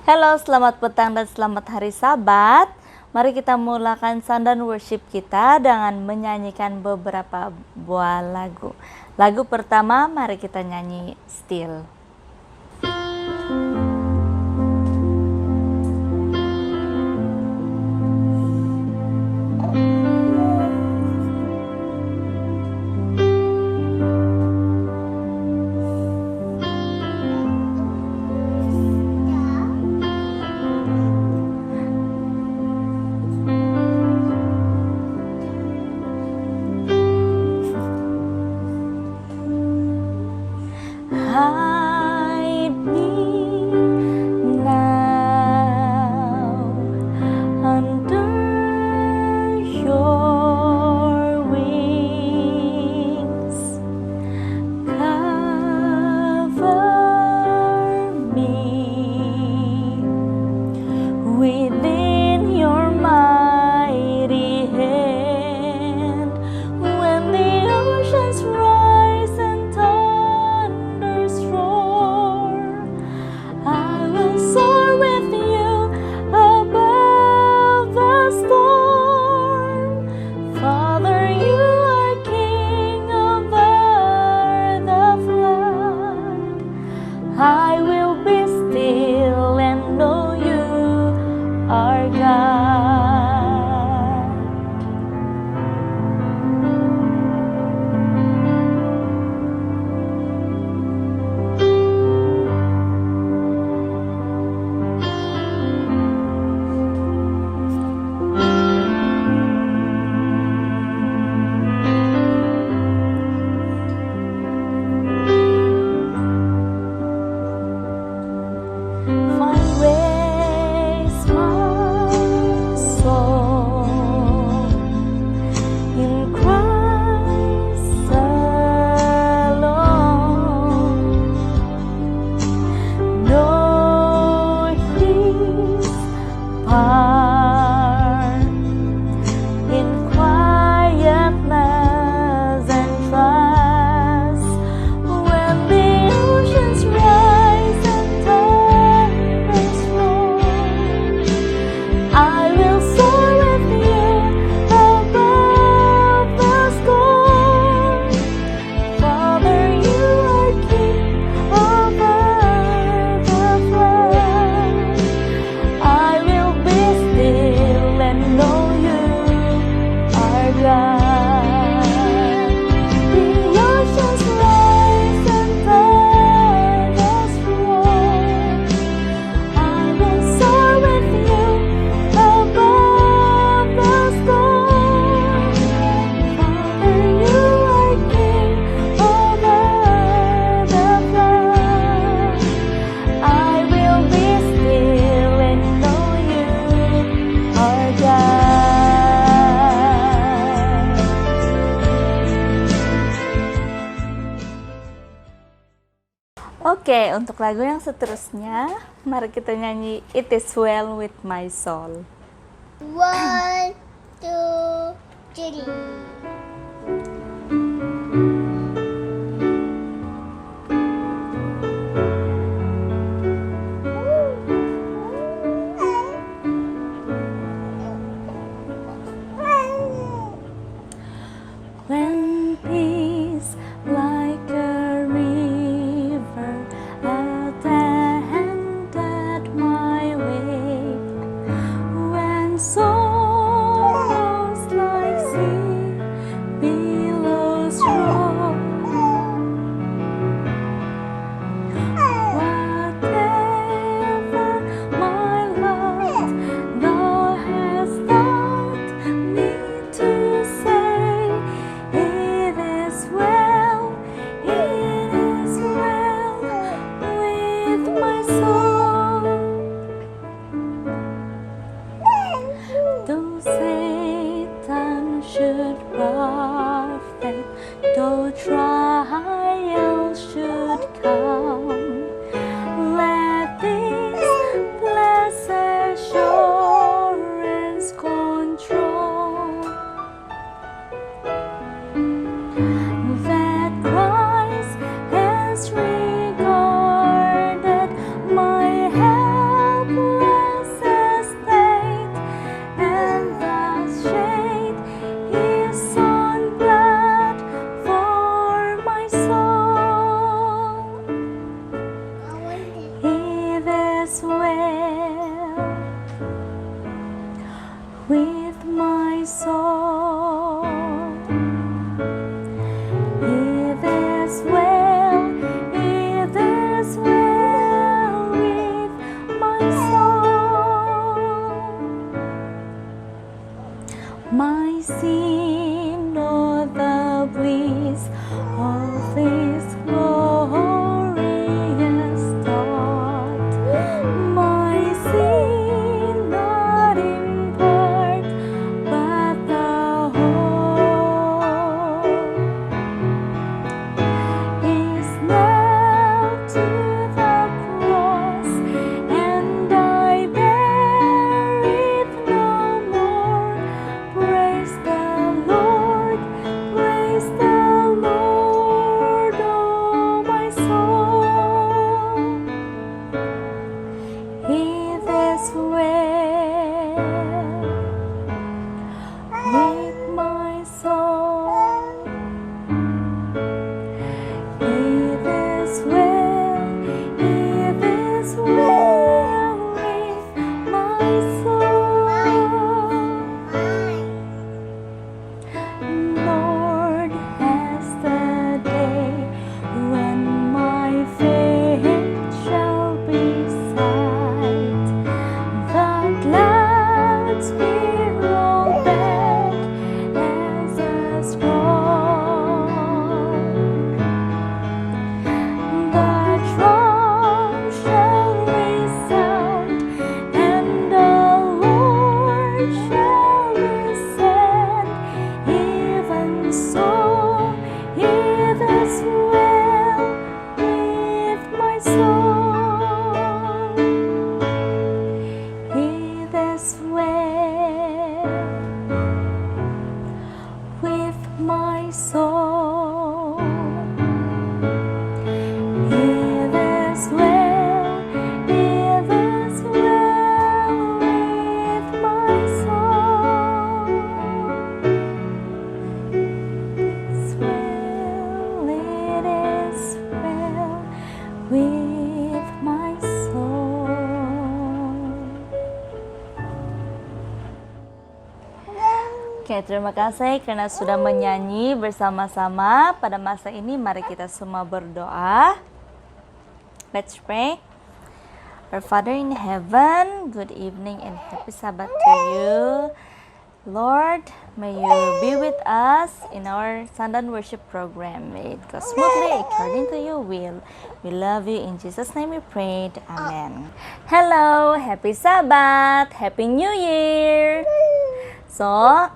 Halo, selamat petang dan selamat hari Sabat. Mari kita mulakan Sunday Worship kita dengan menyanyikan beberapa buah lagu. Lagu pertama, mari kita nyanyi Still. Hide me now under your wings. Cover me within your mighty hand. When the oceans rise and thunders roar, I will soar with you above the storm. Father, you are King over the flood. I will be still and know you are God. Find ways, my soul, in Christ alone. Know His power in quietness and trust. When the oceans rise and thunders roar, I will soar with you above the storm. Father, you are King over the flood. I will be still and know you are God. The oceans rise and thunders roar, I will soar with you above the storm. Father, you are King over the flood. I will be still and know you are God. Oke, untuk lagu yang seterusnya, mari kita nyanyi It Is Well With My Soul. 1, 2, 3. When peace like a river attended my way, when sorrows like sea is well with my soul. It is well, it is well with my soul. My sin, know the bliss of this glorious thought. My sin, not in part, but the whole, is nailed to the cross, and I bear it no more. Praise the Lord, oh my soul. It is well with my soul. It is well with my soul. Lord, has the day when my faith shall be sight, the clouds will roll back as a scroll. The trump shall resound, and the Lord shall descend. Even so, it is well with my soul. It is well with my soul. It is well with my soul. It's well, it is well with my soul. Oke, terima kasih karena sudah menyanyi bersama-sama. Pada masa ini mari kita semua berdoa. Let's pray. Our Father in heaven, good evening and happy Sabbath to you. Lord, may you be with us in our Sunday worship program. May it go smoothly according to your will. We love you. In Jesus' name we prayed. Amen. Hello, happy Sabbath, happy New Year. So,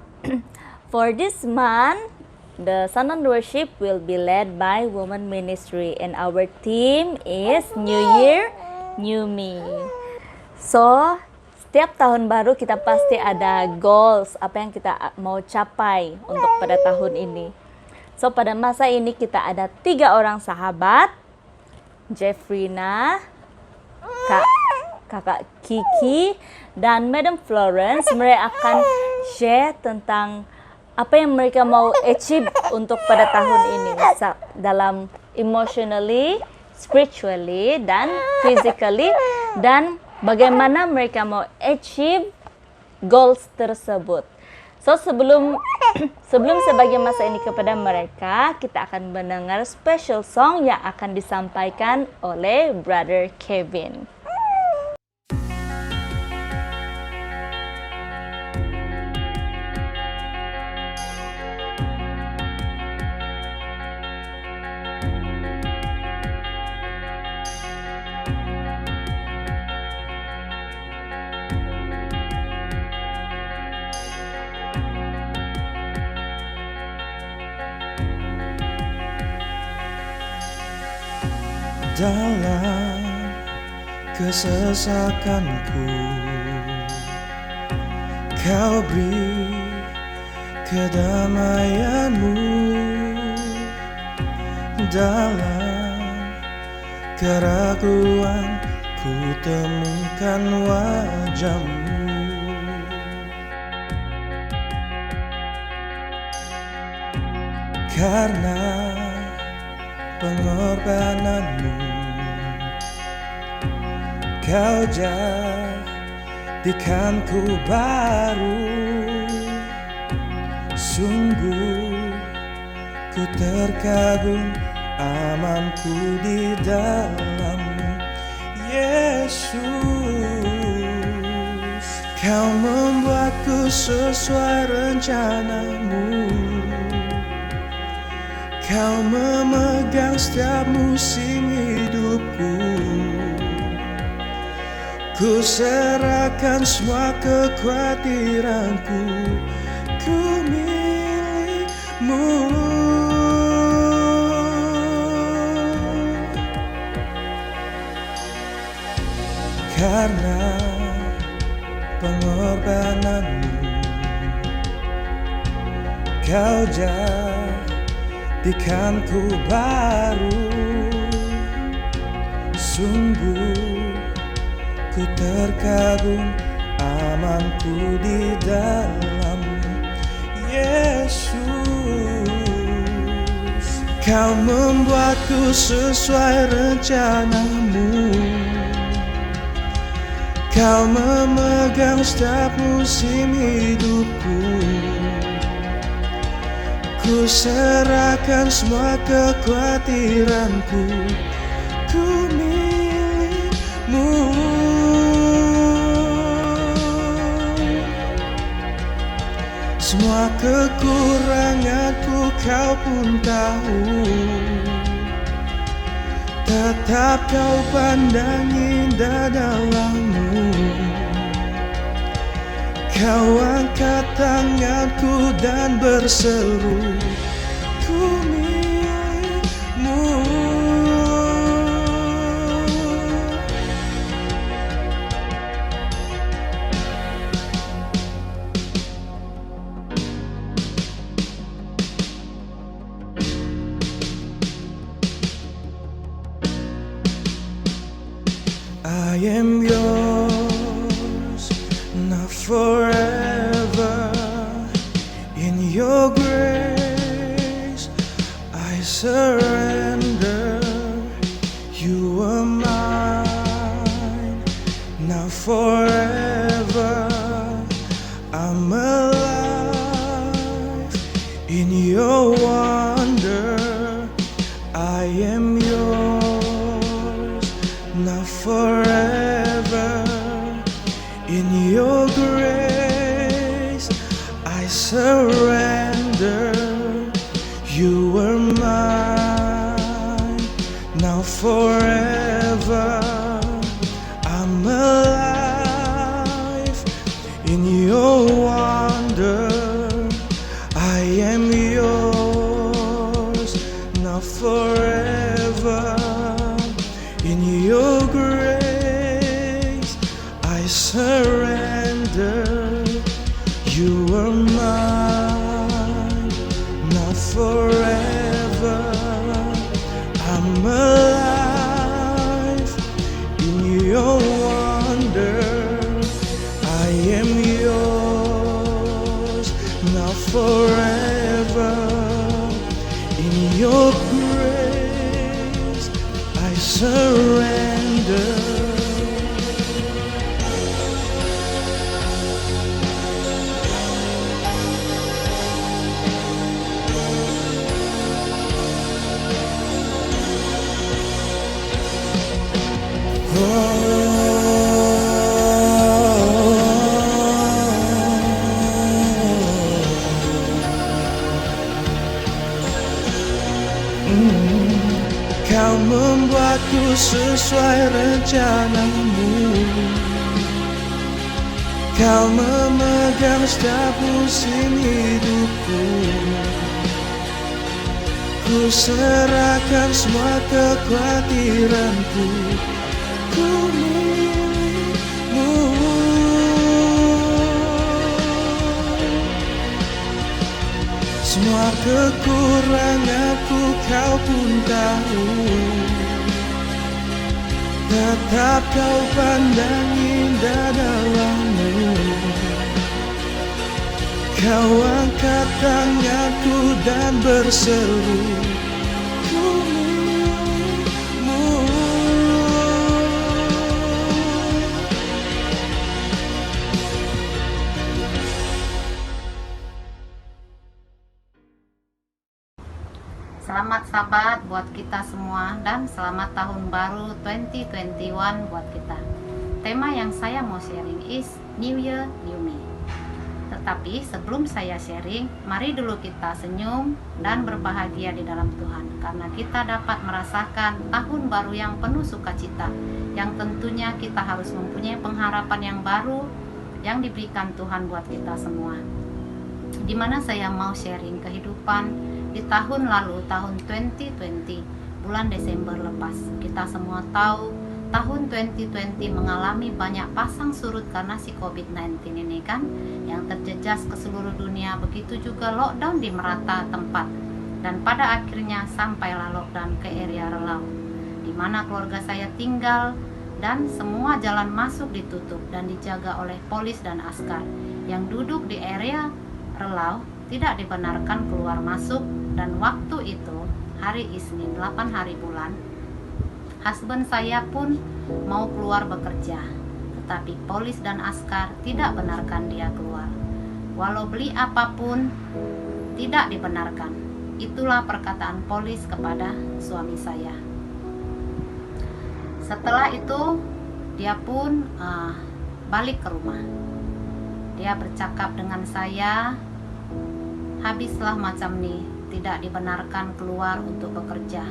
for this month, the Sunday worship will be led by Women Ministry, and our theme is New Year, New Me. So, setiap tahun baru kita pasti ada goals, apa yang kita mau capai untuk pada tahun ini. So, pada masa ini kita ada 3 orang sahabat, Jeffrina, Kakak Kiki, dan Madam Florence. Mereka akan share tentang apa yang mereka mau achieve untuk pada tahun ini dalam emotionally, spiritually, dan physically, dan bagaimana mereka mau achieve goals tersebut. So sebelum sebagai masa ini kepada mereka, kita akan mendengar special song yang akan disampaikan oleh Brother Kevin. Dalam kesesakanku, Kau beri kedamaianmu. Dalam keraguan ku temukan wajah-Mu. Karena pengorbanan-Mu, Kau jadikanku baru. Sungguh ku terkagum, amanku di dalam-Mu, Yesus. Kau membuatku sesuai rencana-Mu. Kau memegang setiap musim hidupku. Ku serahkan semua kekhawatiranku, ku milik-Mu. Karena pengorbanan-Mu, Kau jadikanku baru. Sungguh ku terkagum, amanku di dalam-Mu, Yesus. Kau membuatku sesuai rencana-Mu. Kau memegang setiap musim hidupku. Ku serahkan semua kekhawatiranku, ku milik-Mu. Semua kekuranganku Kau pun tahu. Tetap Kau pandang indah dalam-Mu. Kau angkat tanganku dan berseru, ku milik-Mu. I am yours, not forever. In your grace I surrender. You are mine, not forever. I'm alive in your wonder. I am yours, not forever. In your grace I surrender. You are mine, now forever. I'm alive in your wonder. I am yours, now forever. In your grace I surrender. You are mine, not forever. I'm alive in your wonder. I am yours, not forever. In your grace I surrender. Kau membuatku sesuai rencana-Mu. Kau memegang setiap musim hidupku. Ku serahkan semua kekhawatiranku, ku milik-Mu. Semua kekuranganku Kau pun tahu. Tetap Kau pandang indah dalam-Mu. Kau angkat tanganku dan berseru, ku milik-Mu. buat kita semua dan selamat tahun baru 2021 buat kita. Tema yang saya mau sharing is New Year, New Me. Tetapi sebelum saya sharing, mari dulu kita senyum dan berbahagia di dalam Tuhan, karena kita dapat merasakan tahun baru yang penuh sukacita, yang tentunya kita harus mempunyai pengharapan yang baru yang diberikan Tuhan buat kita semua. Dimana saya mau sharing kehidupan di tahun lalu, tahun 2020, bulan Desember lepas. Kita semua tahu tahun 2020 mengalami banyak pasang surut karena si COVID-19 ini kan, yang terjejas ke seluruh dunia. Begitu juga lockdown di merata tempat, dan pada akhirnya sampailah lockdown ke area Relau, di mana keluarga saya tinggal, dan semua jalan masuk ditutup dan dijaga oleh polis dan askar. Yang duduk di area Relau tidak dibenarkan keluar masuk, dan waktu itu hari Isnin 8 hari bulan, husband saya pun mau keluar bekerja, tetapi polis dan askar tidak benarkan dia keluar. Walau beli apapun, tidak dibenarkan. Itulah perkataan polis kepada suami saya. Setelah itu, dia pun balik ke rumah. Dia bercakap dengan saya, habislah macam nih, tidak dibenarkan keluar untuk bekerja.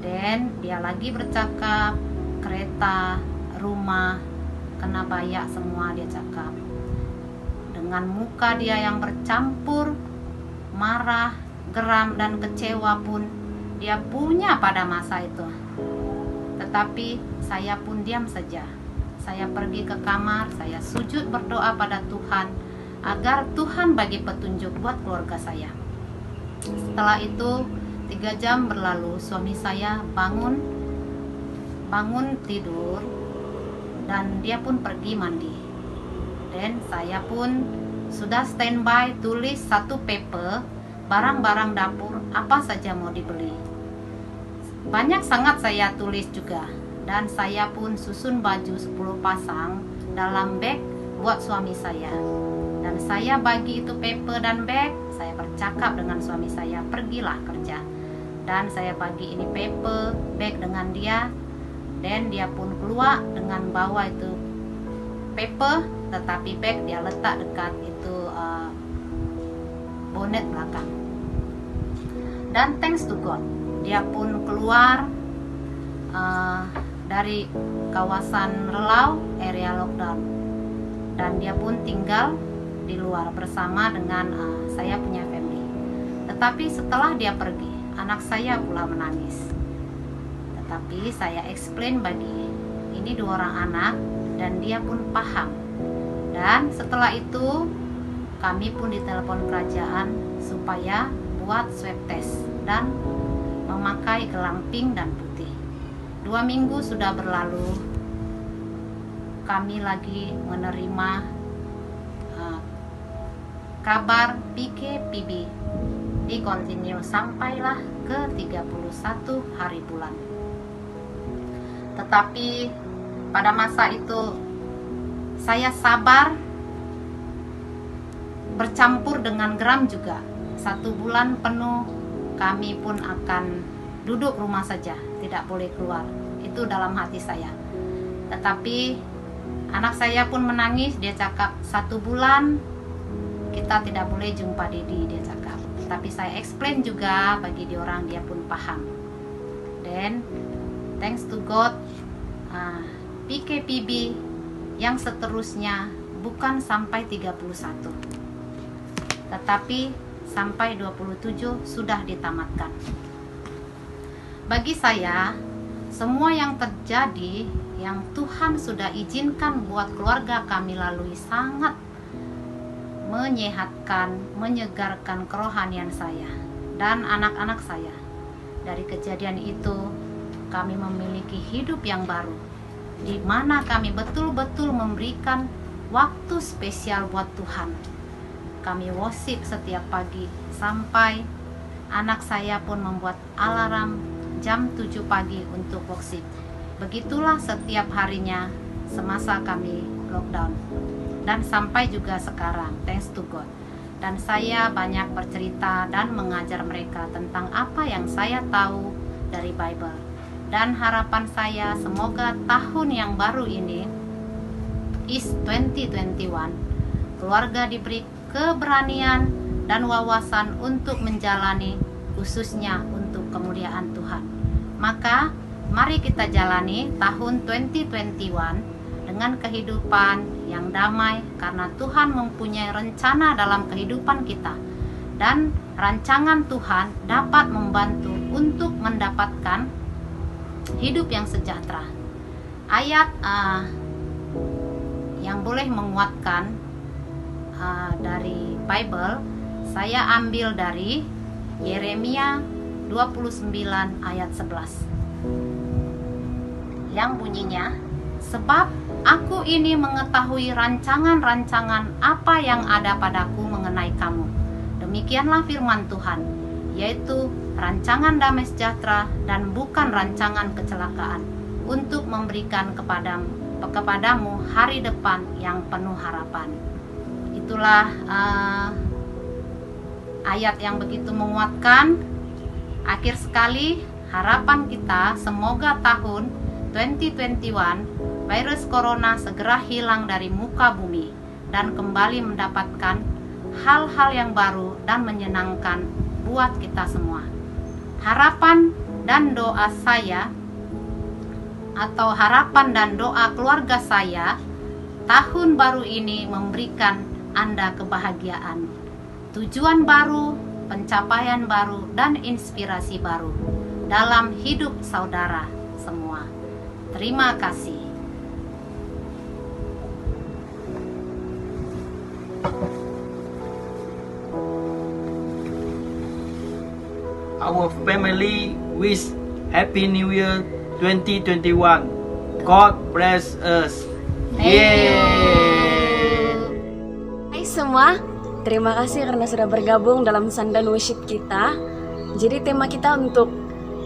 Dan dia lagi bercakap, kereta, rumah, kena bayak semua dia cakap. Dengan muka dia yang bercampur marah, geram, dan kecewa pun dia punya pada masa itu. Tetapi saya pun diam saja. Saya pergi ke kamar, saya sujud berdoa pada Tuhan agar Tuhan bagi petunjuk buat keluarga saya. Setelah itu 3 jam berlalu, suami saya bangun tidur, dan dia pun pergi mandi. Dan saya pun sudah standby tulis satu paper, barang-barang dapur apa saja mau dibeli. Banyak sangat saya tulis juga, dan saya pun susun baju 10 pasang dalam bag buat suami saya. Dan saya bagi itu paper dan bag, saya bercakap dengan suami saya, pergilah kerja. Dan saya bagi ini paper, bag dengan dia, dan dia pun keluar dengan bawa itu paper, tetapi bag dia letak dekat itu bonet belakang. Dan thanks to God, dia pun keluar dari kawasan Relau, area lockdown, dan dia pun tinggal di luar bersama dengan saya punya family. Tetapi setelah dia pergi, anak saya pula menangis. Tetapi saya explain bagi ini 2 orang anak, dan dia pun paham. Dan setelah itu kami pun ditelepon kerajaan supaya buat swab test dan memakai gelang pink dan putih. 2 minggu sudah berlalu, kami lagi menerima kabar PKPB di continue sampailah ke 31 hari bulan. Tetapi pada masa itu saya sabar, bercampur dengan geram juga. 1 bulan penuh kami pun akan duduk rumah saja, tidak boleh keluar. Itu dalam hati saya. Tetapi anak saya pun menangis, dia cakap 1 bulan kita tidak boleh jumpa Dedi, dia cakap. Tapi saya explain juga bagi dia orang, dia pun paham. Dan thanks to God, PKPB yang seterusnya bukan sampai 31, tetapi sampai 27 sudah ditamatkan. Bagi saya, semua yang terjadi, yang Tuhan sudah izinkan buat keluarga kami lalui, sangat menyehatkan, menyegarkan kerohanian saya dan anak-anak saya. Dari kejadian itu, kami memiliki hidup yang baru, di mana kami betul-betul memberikan waktu spesial buat Tuhan. Kami worship setiap pagi, sampai anak saya pun membuat alarm jam 7 pagi untuk worship. Begitulah setiap harinya semasa kami lockdown. Dan sampai juga sekarang, thanks to God. dan saya banyak bercerita dan mengajar mereka tentang apa yang saya tahu dari Bible. Dan harapan saya semoga tahun yang baru ini is 2021, keluarga diberi keberanian dan wawasan untuk menjalani, khususnya untuk kemuliaan Tuhan. Maka mari kita jalani tahun 2021 dengan kehidupan yang damai, karena Tuhan mempunyai rencana dalam kehidupan kita, dan rancangan Tuhan dapat membantu untuk mendapatkan hidup yang sejahtera. Ayat yang boleh menguatkan dari Bible, saya ambil dari Yeremia 29 ayat 11 yang bunyinya, sebab aku ini mengetahui rancangan-rancangan apa yang ada padaku mengenai kamu. Demikianlah firman Tuhan, yaitu rancangan damai sejahtera dan bukan rancangan kecelakaan, untuk memberikan kepadamu hari depan yang penuh harapan. Itulah ayat yang begitu menguatkan. Akhir sekali, harapan kita semoga tahun 2021 virus corona segera hilang dari muka bumi dan kembali mendapatkan hal-hal yang baru dan menyenangkan buat kita semua. Harapan dan doa saya, atau harapan dan doa keluarga saya, tahun baru ini memberikan Anda kebahagiaan, tujuan baru, pencapaian baru, dan inspirasi baru dalam hidup saudara semua. Terima kasih. Our family wish Happy New Year 2021. God bless us. Yeay. Hai semua, terima kasih karena sudah bergabung dalam Sundown Worship kita. Jadi tema kita untuk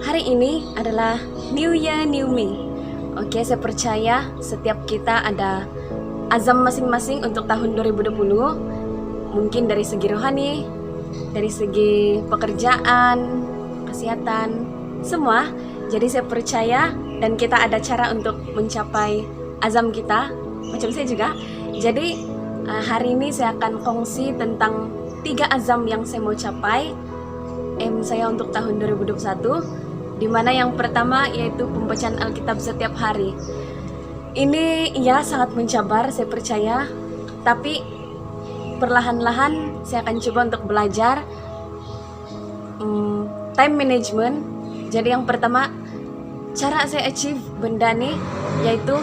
hari ini adalah New Year New Me. Oke, saya percaya setiap kita ada azam masing-masing untuk tahun 2020. Mungkin dari segi rohani, dari segi pekerjaan, kesehatan, semua. Jadi saya percaya dan kita ada cara untuk mencapai azam kita, macam saya juga. Jadi hari ini saya akan kongsi tentang 3 azam yang saya mau capai, saya untuk tahun 2021. Di mana yang pertama yaitu pembacaan Alkitab setiap hari. Ini ya sangat mencabar, saya percaya, tapi perlahan-lahan saya akan coba untuk belajar time management. Jadi yang pertama, cara saya achieve benda nih yaitu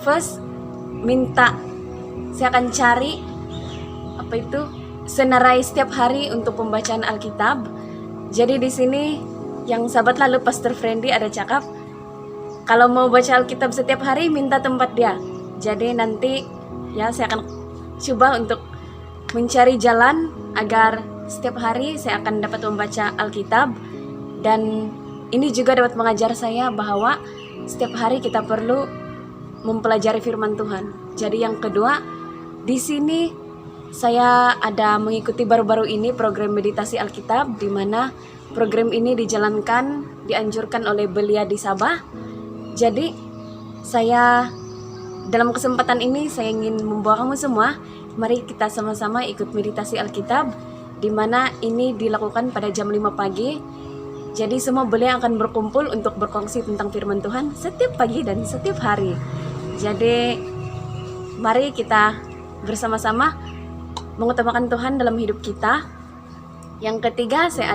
first minta, saya akan cari senarai setiap hari untuk pembacaan Alkitab. Jadi di sini yang sahabat lalu Pastor Friendly ada cakap, kalau mau baca Alkitab setiap hari minta tempat dia. Jadi nanti ya saya akan coba untuk mencari jalan agar setiap hari saya akan dapat membaca Alkitab, dan ini juga dapat mengajar saya bahwa setiap hari kita perlu mempelajari firman Tuhan. Jadi yang kedua, di sini saya ada mengikuti baru-baru ini program meditasi Alkitab, di mana program ini dijalankan, dianjurkan oleh Belia di Sabah. Jadi saya dalam kesempatan ini saya ingin membawa kamu semua, mari kita sama-sama ikut meditasi Alkitab, di mana ini dilakukan pada jam 5 pagi. Jadi semua belia akan berkumpul untuk berkongsi tentang firman Tuhan setiap pagi dan setiap hari. Jadi mari kita bersama-sama mengutamakan Tuhan dalam hidup kita. Yang ketiga, saya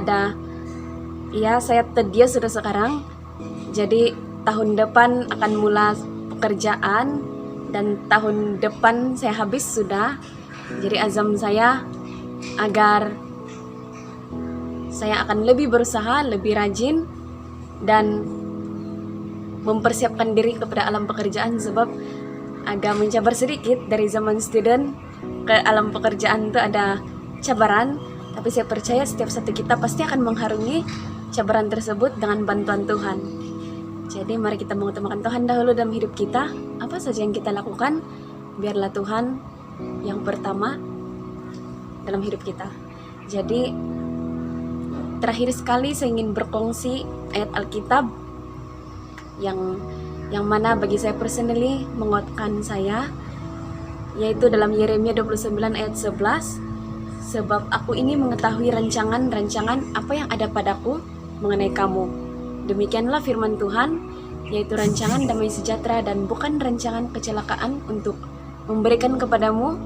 terdia sudah sekarang. Jadi tahun depan akan mulai pekerjaan, dan tahun depan saya habis sudah. Jadi azam saya agar saya akan lebih berusaha, lebih rajin, dan mempersiapkan diri kepada alam pekerjaan, sebab agak mencabar sedikit dari zaman student ke alam pekerjaan itu ada cabaran, tapi saya percaya setiap satu kita pasti akan mengharungi cabaran tersebut dengan bantuan Tuhan. Jadi mari kita mengutamakan Tuhan dahulu dalam hidup kita. Apa saja yang kita lakukan, biarlah Tuhan yang pertama, dalam hidup kita. Jadi terakhir sekali saya ingin berkongsi ayat Alkitab yang mana bagi saya personally menguatkan saya, yaitu dalam Yeremia 29 ayat 11. Sebab aku ini mengetahui rancangan-rancangan apa yang ada padaku mengenai kamu. Demikianlah firman Tuhan, yaitu rancangan damai sejahtera dan bukan rancangan kecelakaan, untuk memberikan kepadamu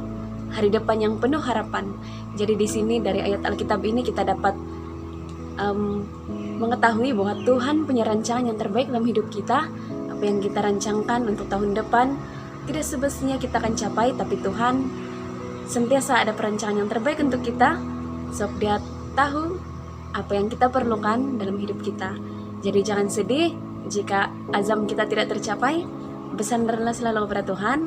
hari depan yang penuh harapan. Jadi di sini dari ayat Alkitab ini kita dapat mengetahui bahwa Tuhan punya rancangan yang terbaik dalam hidup kita. Apa yang kita rancangkan untuk tahun depan tidak semestinya kita akan capai, tapi Tuhan sentiasa ada perancangan yang terbaik untuk kita, sebab Dia tahu apa yang kita perlukan dalam hidup kita. Jadi jangan sedih jika azam kita tidak tercapai, bersandarlah selalu kepada Tuhan.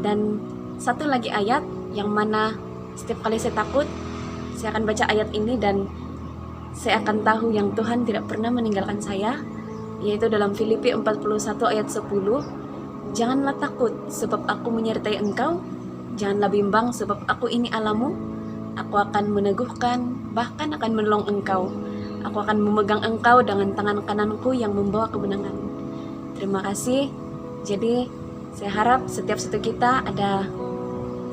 Dan satu lagi ayat yang mana setiap kali saya takut, saya akan baca ayat ini dan saya akan tahu yang Tuhan tidak pernah meninggalkan saya, yaitu dalam Filipi 41 ayat 10. Janganlah takut, sebab aku menyertai engkau. Janganlah bimbang, sebab aku ini Allahmu. Aku akan meneguhkan, bahkan akan menolong engkau. Aku akan memegang engkau dengan tangan kananku yang membawa kemenangan. Terima kasih. Jadi saya harap setiap satu kita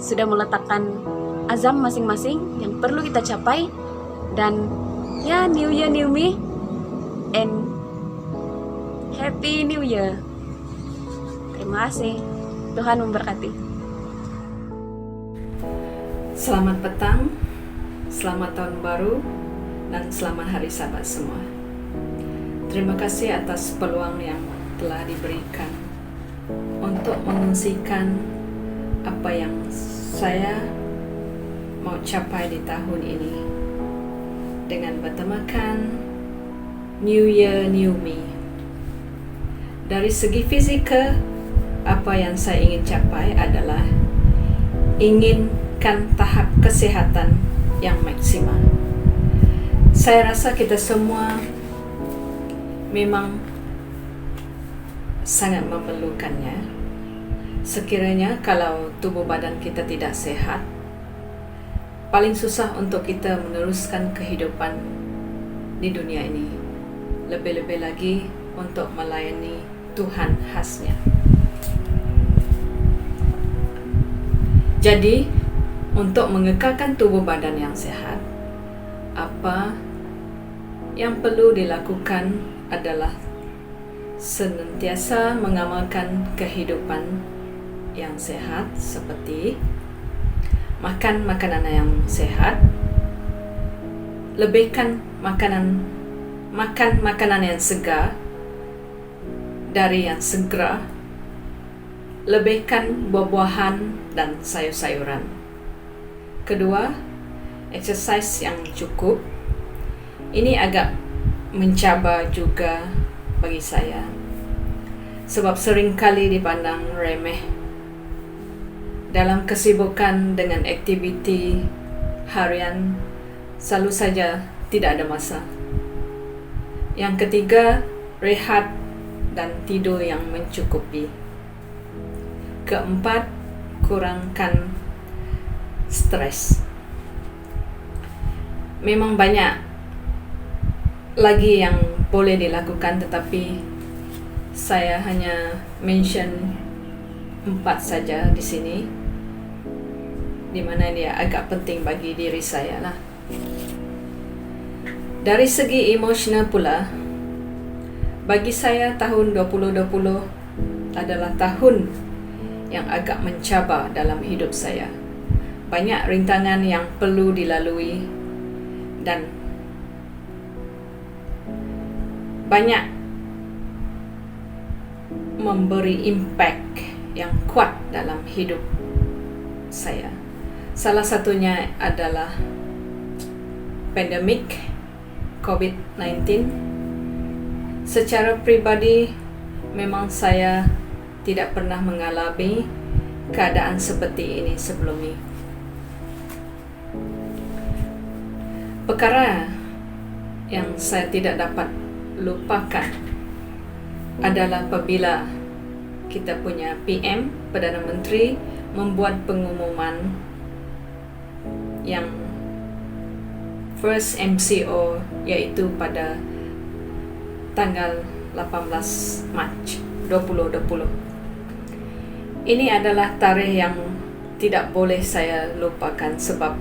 sudah meletakkan azam masing-masing yang perlu kita capai. Dan ya, New Year, New Me, and Happy New Year. Terima kasih. Tuhan memberkati. Selamat petang, selamat tahun baru, dan selamat hari Sabat semua. Terima kasih atas peluang yang telah diberikan untuk mengungsikan apa yang saya mau capai di tahun ini dengan bertemakan New Year, New Me. Dari segi fizikal, apa yang saya ingin capai adalah inginkan tahap kesehatan yang maksimal. Saya rasa kita semua memang sangat memerlukannya. Sekiranya kalau tubuh badan kita tidak sehat, paling susah untuk kita meneruskan kehidupan di dunia ini. Lebih-lebih lagi untuk melayani Tuhan khasnya. Jadi, untuk mengekalkan tubuh badan yang sehat, apa yang perlu dilakukan adalah senantiasa mengamalkan kehidupan yang sehat, seperti makan makanan yang sehat, lebihkan makan makanan yang segar dari yang segera, lebihkan buah-buahan dan sayur-sayuran. Kedua, exercise yang cukup. Ini agak mencabar juga bagi saya, sebab seringkali dipandang remeh dalam kesibukan dengan aktiviti harian, selalu saja tidak ada masa. Yang ketiga, rehat dan tidur yang mencukupi. Keempat, kurangkan stres. Memang banyak lagi yang boleh dilakukan, tetapi saya hanya mention 4 saja di sini, di mana dia agak penting bagi diri saya lah. Dari segi emosional pula, bagi saya tahun 2020 adalah tahun yang agak mencabar dalam hidup saya. Banyak rintangan yang perlu dilalui dan banyak memberi impact yang kuat dalam hidup saya. Salah satunya adalah pandemik COVID-19. Secara pribadi, memang saya tidak pernah mengalami keadaan seperti ini sebelumnya. Perkara yang saya tidak dapat lupakan adalah apabila kita punya PM, Perdana Menteri, membuat pengumuman yang first MCO, yaitu pada tanggal 18 Mac 2020. Ini adalah tarikh yang tidak boleh saya lupakan sebab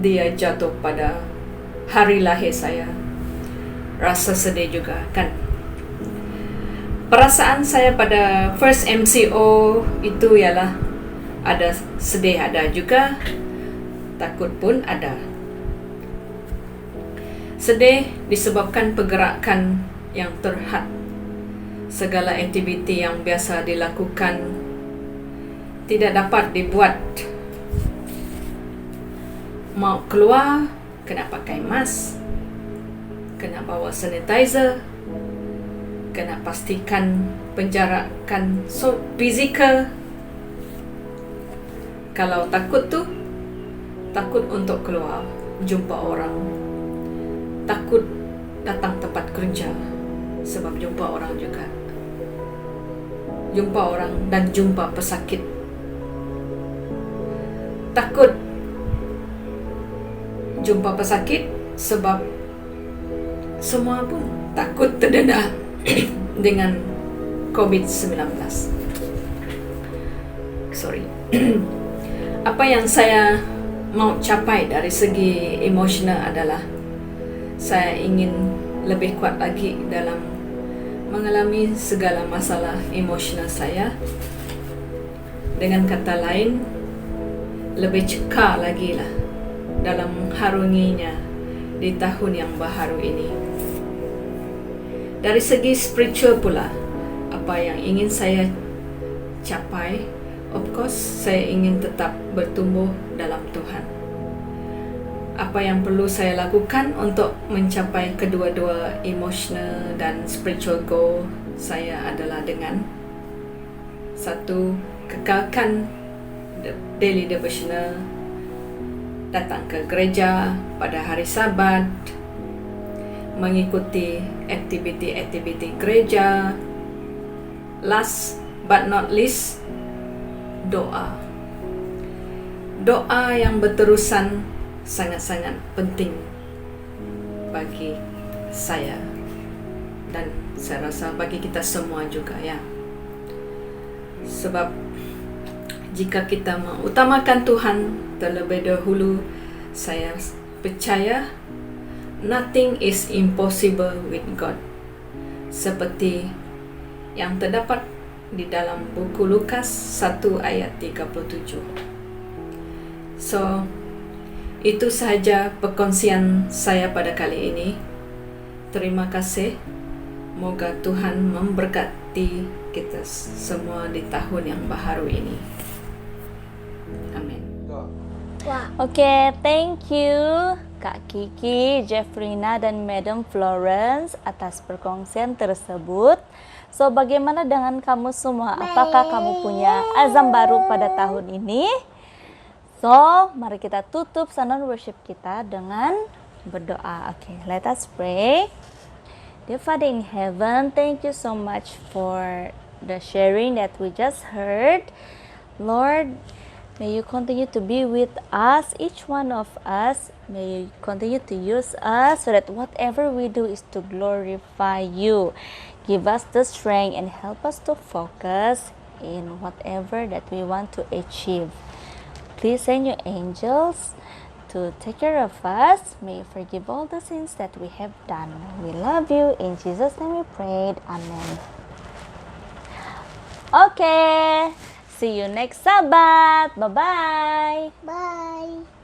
dia jatuh pada hari lahir saya. Rasa sedih juga kan. Perasaan saya pada first MCO itu ialah ada sedih, ada juga takut pun ada. Sedih disebabkan pergerakan yang terhad. Segala aktiviti yang biasa dilakukan tidak dapat dibuat. Mau keluar, kena pakai mask, kena bawa sanitizer, kena pastikan penjarakan fizikal. Kalau takut tu, takut untuk keluar, jumpa orang, takut datang tempat kerja sebab jumpa orang juga, jumpa orang dan jumpa pesakit. Takut jumpa pesakit sebab semua pun takut terdedah dengan COVID-19. Sorry. Apa yang saya mau capai dari segi emosional adalah saya ingin lebih kuat lagi dalam mengalami segala masalah emosional saya. Dengan kata lain, lebih cekar lagi lah dalam mengharunginya di tahun yang baharu ini. Dari segi spiritual pula, apa yang ingin saya capai, of course, saya ingin tetap bertumbuh dalam Tuhan. Apa yang perlu saya lakukan untuk mencapai kedua-dua emotional dan spiritual goal saya adalah dengan satu, kekalkan daily devotional, datang ke gereja pada hari Sabat, mengikuti aktiviti-aktiviti gereja. Last but not least, doa. Doa yang berterusan sangat-sangat penting bagi saya dan saya rasa bagi kita semua juga ya. Sebab jika kita mengutamakan Tuhan terlebih dahulu, saya percaya nothing is impossible with God. Seperti yang terdapat di dalam buku Lukas 1 ayat 37. So, itu sahaja perkongsian saya pada kali ini. Terima kasih. Moga Tuhan memberkati kita semua di tahun yang baharu ini. Amin. Oke, thank you Kak Kiki, Jeffrina, dan Madam Florence atas perkongsian tersebut. So, bagaimana dengan kamu semua? Apakah kamu punya azam baru pada tahun ini? So, mari kita tutup Sundown Worship kita dengan berdoa. Okay, let us pray. Dear Father in heaven, thank you so much for the sharing that we just heard. Lord, may you continue to be with us, each one of us. May you continue to use us so that whatever we do is to glorify you. Give us the strength and help us to focus in whatever that we want to achieve. Please send your angels to take care of us. May you forgive all the sins that we have done. We love you. In Jesus' name we prayed. Amen. Okay. See you next Sabat. Bye-bye. Bye.